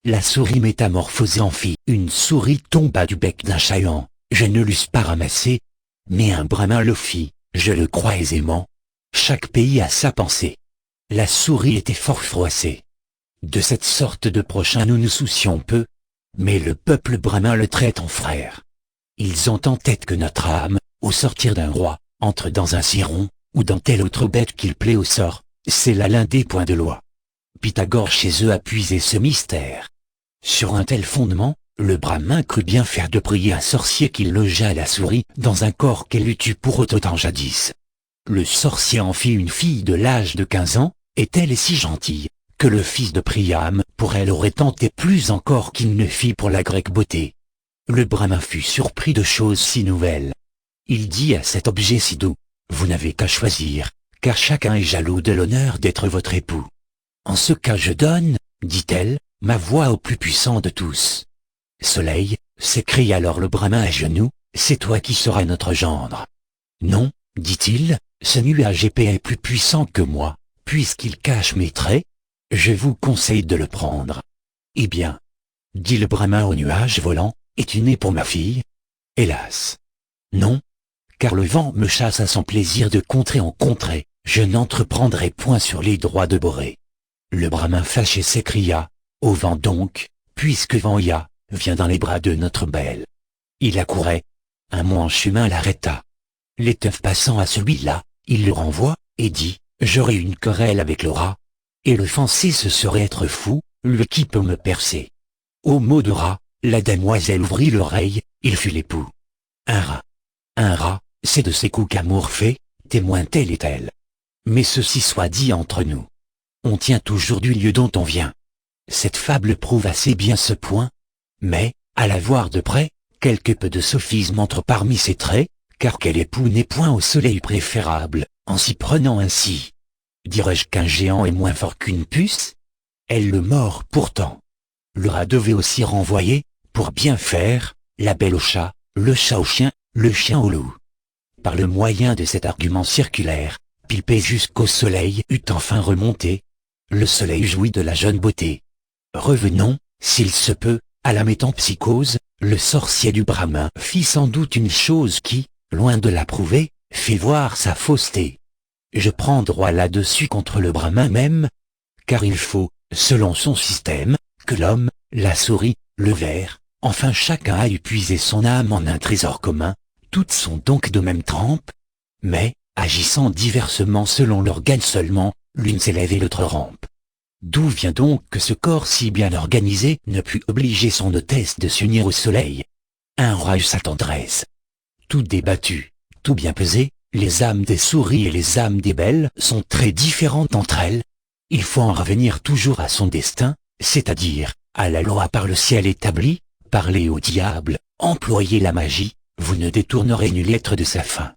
la souris métamorphosée en fille. Une souris tomba du bec d'un chahuan, je ne l'eusse pas ramassé, mais un brahmin le fit, je le crois aisément. Chaque pays a sa pensée. La souris était fort froissée. De cette sorte de prochain nous nous soucions peu, mais le peuple brahmin le traite en frère. Ils ont en tête que notre âme, au sortir d'un roi, entre dans un ciron, ou dans telle autre bête qu'il plaît au sort, c'est là l'un des points de loi. Pythagore chez eux a puisé ce mystère. Sur un tel fondement, le brahmin crut bien faire de prier un sorcier qui logea la souris dans un corps qu'elle eût eu pour autant jadis. Le sorcier en fit une fille de l'âge de 15 ans, et elle est si gentille, que le fils de Priam pour elle aurait tenté plus encore qu'il ne fit pour la grecque beauté. Le brahmin fut surpris de choses si nouvelles. Il dit à cet objet si doux, vous n'avez qu'à choisir, car chacun est jaloux de l'honneur d'être votre époux. En ce cas je donne, dit-elle, ma voix au plus puissant de tous. Soleil, s'écrie alors le brahmin à genoux, c'est toi qui seras notre gendre. Non, dit-il, ce nuage épais est plus puissant que moi, puisqu'il cache mes traits, je vous conseille de le prendre. Eh bien, dit le brahmin au nuage volant, es-tu né pour ma fille? Hélas. Non, car le vent me chasse à son plaisir de contrée en contrée, je n'entreprendrai point sur les droits de Borée. Le brahmin fâché s'écria, au vent donc, puisque vent y a, viens dans les bras de notre belle. Il accourait. Un mot en chemin l'arrêta. L'étoffe passant à celui-là, il le renvoie, et dit, j'aurai une querelle avec le rat. Et le fancer ce serait être fou, lui qui peut me percer. Au mot de rat, la demoiselle ouvrit l'oreille, il fut l'époux. Un rat, c'est de ces coups qu'amour fait, témoin tel et tel. Mais ceci soit dit entre nous. On tient toujours du lieu dont on vient. Cette fable prouve assez bien ce point, mais, à la voir de près, quelque peu de sophisme entre parmi ses traits, car quel époux n'est point au soleil préférable, en s'y prenant ainsi. Dirais-je qu'un géant est moins fort qu'une puce? Elle le mord pourtant. Le rat devait aussi renvoyer, pour bien faire, la belle au chat, le chat au chien, le chien au loup. Par le moyen de cet argument circulaire, Pilpé jusqu'au soleil eut enfin remonté. Le soleil jouit de la jeune beauté. Revenons, s'il se peut, à la métempsychose, le sorcier du brahmin fit sans doute une chose qui, loin de l'approuver, fait voir sa fausseté. Je prends droit là-dessus contre le brahmin même, car il faut, selon son système, que l'homme, la souris, le ver, enfin chacun aille puiser son âme en un trésor commun, toutes sont donc de même trempe, mais, agissant diversement selon l'organe seulement, l'une s'élève et l'autre rampe. D'où vient donc que ce corps si bien organisé ne put obliger son hôtesse de s'unir au soleil? Un roi eut sa tendresse. Tout débattu, tout bien pesé, les âmes des souris et les âmes des belles sont très différentes entre elles. Il faut en revenir toujours à son destin, c'est-à-dire, à la loi par le ciel établie, parler au diable, employer la magie, vous ne détournerez nulle lettre de sa fin.